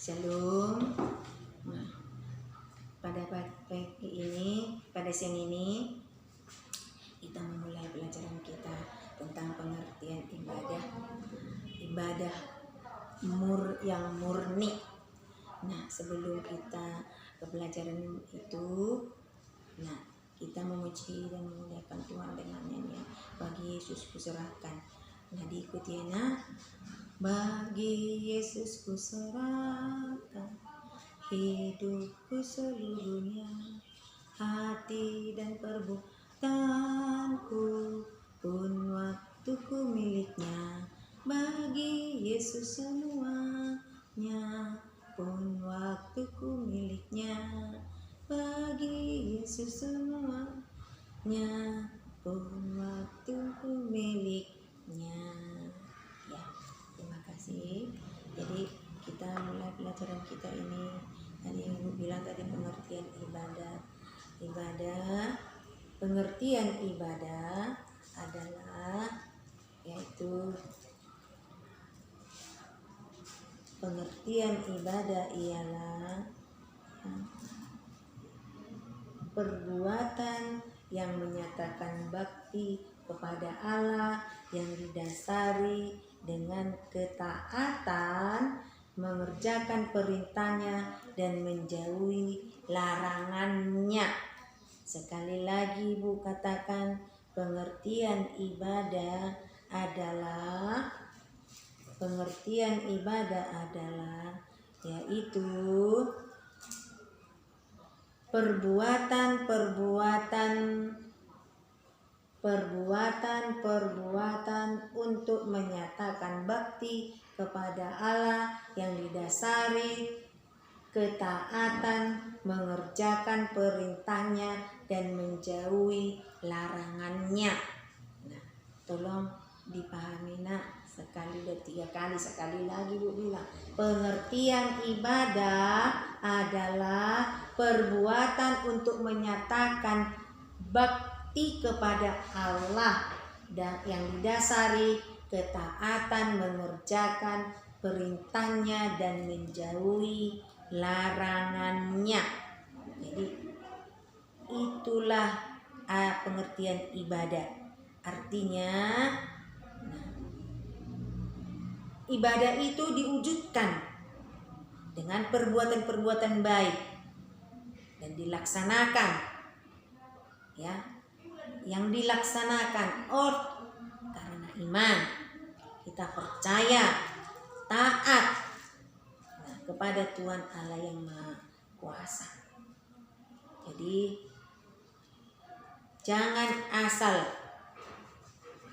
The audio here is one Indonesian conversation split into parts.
Shalom. Nah, pada pagi ini, pada siang ini kita memulai pelajaran kita tentang pengertian ibadah yang murni. Nah, sebelum kita ke pelajaran itu, kita memuji dan memuliakan Tuhan dengan nyanyi Bagi Yesus kuserahkan. Nah, diikuti Bagi Yesus kuserahkan hidupku seluruhnya, hati dan perbuatanku pun waktuku miliknya. Bagi Yesus semuanya pun waktuku miliknya. Bagi Yesus semuanya pun waktuku miliknya. Ya, terima kasih. Jadi kita mulai pelajaran kita ini. Tadi Ibu bilang tadi pengertian pengertian ibadah adalah yaitu pengertian ibadah ialah perbuatan yang menyatakan bakti kepada Allah yang didasari dengan ketaatan, mengerjakan perintahnya dan menjauhi larangannya. Sekali lagi Ibu katakan, pengertian ibadah adalah yaitu perbuatan untuk menyatakan bakti kepada Allah yang didasari ketaatan, mengerjakan perintahnya dan menjauhi larangannya. Nah, tolong dipahami sekali lagi Bu bilang, pengertian ibadah adalah perbuatan untuk menyatakan bakti kepada Allah dan yang didasari ketaatan, mengerjakan perintahnya dan menjauhi larangannya. Jadi itulah pengertian ibadah. Artinya ibadah itu diwujudkan dengan perbuatan-perbuatan baik dan dilaksanakan, ya, yang dilaksanakan karena iman, kita percaya, taat kepada Tuhan Allah yang Maha Kuasa. Jadi jangan asal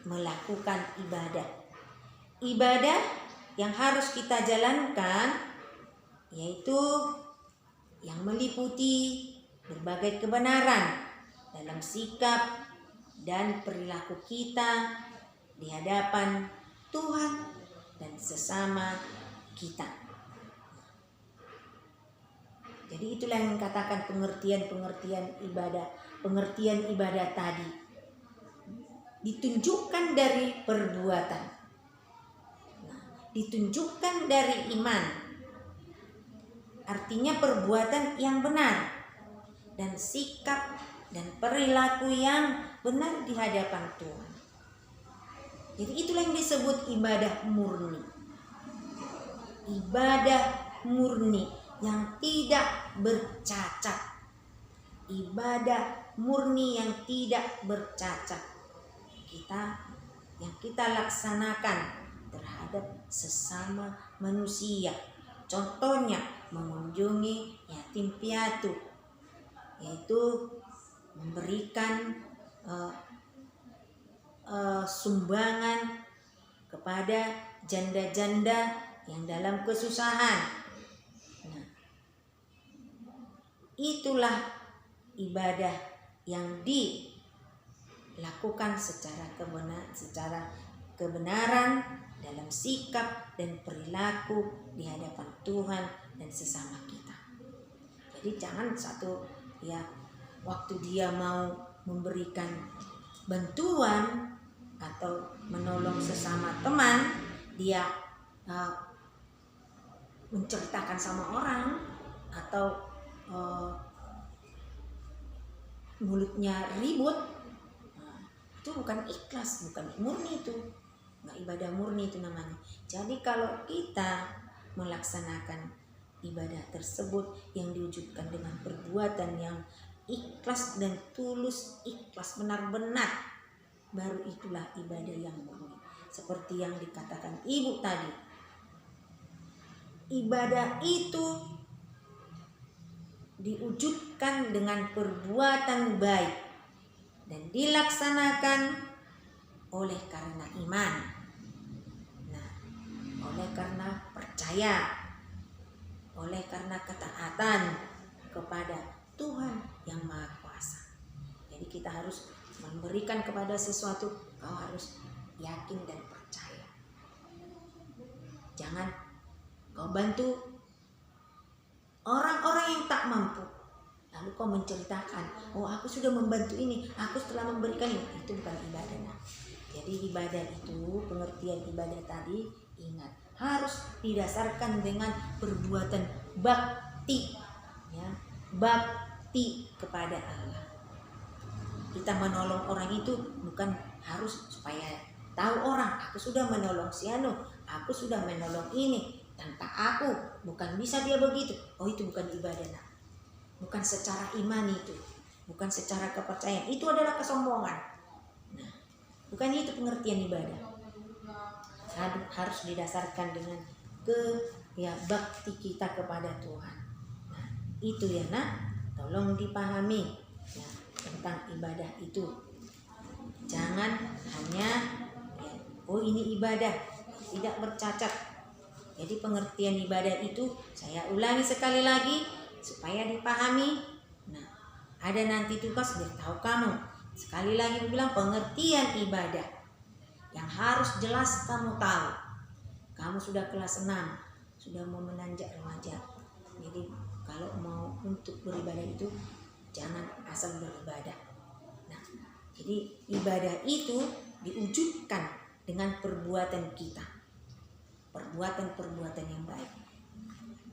melakukan ibadah yang harus kita jalankan, yaitu yang meliputi berbagai kebenaran dalam sikap dan perilaku kita di hadapan Tuhan dan sesama kita. Jadi itulah yang katakan pengertian ibadah tadi ditunjukkan dari perbuatan, ditunjukkan dari iman, artinya perbuatan yang benar dan sikap dan perilaku yang benar di hadapan Tuhan. Jadi itulah yang disebut ibadah murni. Ibadah murni yang tidak bercacat. Ibadah murni yang tidak bercacat. Yang kita laksanakan terhadap sesama manusia. Contohnya mengunjungi yatim piatu, yaitu memberikan sumbangan kepada janda-janda yang dalam kesusahan. Nah, itulah ibadah yang dilakukan secara kebenaran dalam sikap dan perilaku di hadapan Tuhan dan sesama kita. Jadi jangan waktu dia mau memberikan bantuan atau menolong sesama teman, dia menceritakan sama orang atau mulutnya ribut, nah, itu bukan ikhlas, bukan murni, itu nggak ibadah murni itu namanya. Jadi kalau kita melaksanakan ibadah tersebut yang diwujudkan dengan perbuatan yang ikhlas dan tulus, ikhlas benar-benar, baru itulah ibadah yang murni. Seperti yang dikatakan ibu tadi, ibadah itu diwujudkan dengan perbuatan baik dan dilaksanakan oleh karena iman. Nah, oleh karena percaya, oleh karena ketaatan kepada Tuhan yang Maha Kuasa. Jadi kita harus memberikan kepada sesuatu, kau harus yakin dan percaya. Jangan kau bantu orang-orang yang tak mampu, lalu kau menceritakan, oh aku sudah membantu ini, aku telah memberikan ini. Itu bukan ibadah. Nah, jadi ibadah itu, pengertian ibadah tadi, ingat, harus didasarkan dengan perbuatan bakti, ya, bakti kepada Allah. Kita menolong orang itu bukan harus supaya tahu orang, aku sudah menolong si anu, aku sudah menolong ini. Tanpa aku bukan bisa dia begitu. Oh, itu bukan ibadah. Nah, bukan secara iman itu, bukan secara kepercayaan, itu adalah kesombongan. Nah, bukan itu pengertian ibadah. Harus didasarkan dengan bakti kita kepada Tuhan. Nah, itu ya nak, tolong dipahami ya, tentang ibadah itu. Jangan hanya ya, oh ini ibadah, tidak bercacat. Jadi pengertian ibadah itu saya ulangi sekali lagi supaya dipahami. Nah, ada nanti tugas beritahu kamu. Sekali lagi bilang pengertian ibadah yang harus jelas kamu tahu. Kamu sudah kelas 6, sudah mau menanjak remaja. Jadi kalau mau untuk beribadah itu jangan asal beribadah. Nah, jadi ibadah itu diwujudkan dengan perbuatan kita. Perbuatan-perbuatan yang baik.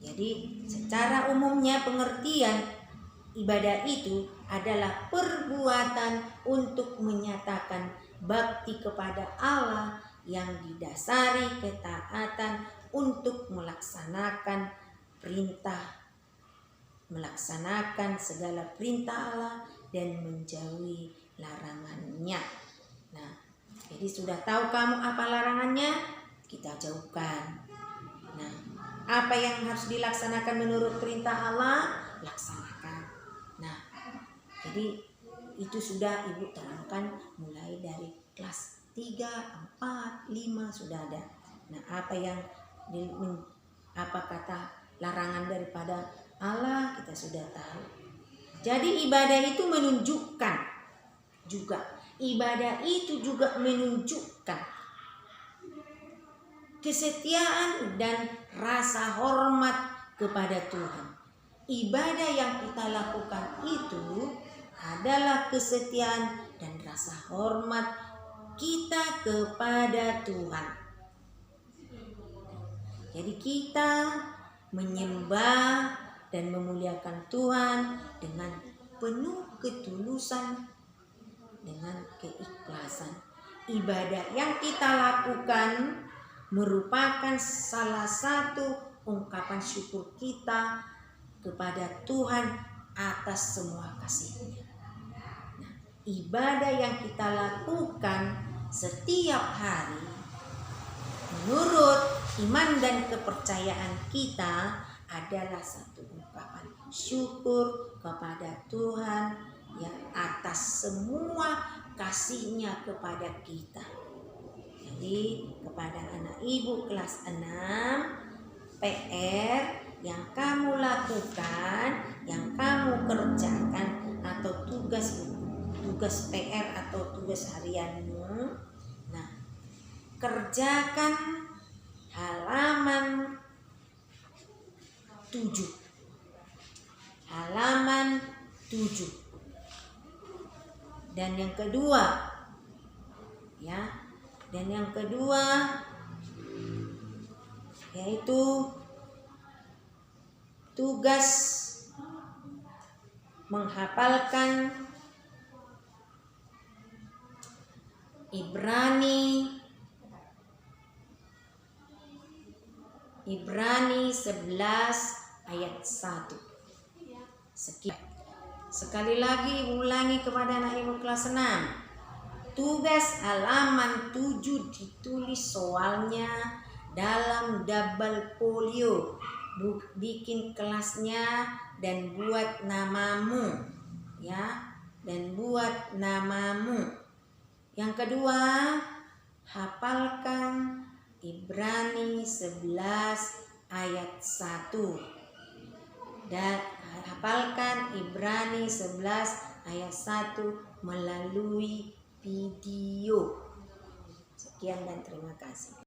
Jadi secara umumnya pengertian ibadah itu adalah perbuatan untuk menyatakan bakti kepada Allah yang didasari ketaatan untuk melaksanakan segala perintah Allah dan menjauhi larangannya. Nah, jadi sudah tahu kamu apa larangannya? Kita jauhkan. Nah, apa yang harus dilaksanakan menurut perintah Allah, laksanakan. Nah, jadi itu sudah ibu terangkan mulai dari kelas 3, 4, 5 sudah ada. Nah, apa kata larangan daripada Allah kita sudah tahu. Jadi ibadah itu menunjukkan juga, ibadah itu juga menunjukkan kesetiaan dan rasa hormat kepada Tuhan. Ibadah yang kita lakukan itu adalah kesetiaan dan rasa hormat kita kepada Tuhan. Jadi kita menyembah dan memuliakan Tuhan dengan penuh ketulusan, dengan keikhlasan. Ibadah yang kita lakukan merupakan salah satu ungkapan syukur kita kepada Tuhan atas semua kasih-Nya. Nah, ibadah yang kita lakukan setiap hari menurut iman dan kepercayaan kita adalah satu ungkapan syukur kepada Tuhan yang atas semua kasih-Nya kepada kita. Jadi kepada anak ibu kelas 6, PR yang kamu lakukan, yang kamu kerjakan atau tugas PR atau tugas harianmu. Nah, kerjakan halaman 7. Halaman 7. Dan yang kedua, ya. Dan yang kedua yaitu tugas menghafalkan Ibrani 11 ayat 1. Sekian. Sekali lagi ulangi kepada anak ibu kelas 6. Tugas halaman 7 ditulis soalnya dalam double folio. Bikin kelasnya dan buat namamu, ya, dan buat namamu. Yang kedua, hafalkan Ibrani 11 ayat 1. Dan hafalkan Ibrani 11 ayat 1 melalui video. Sekian dan terima kasih.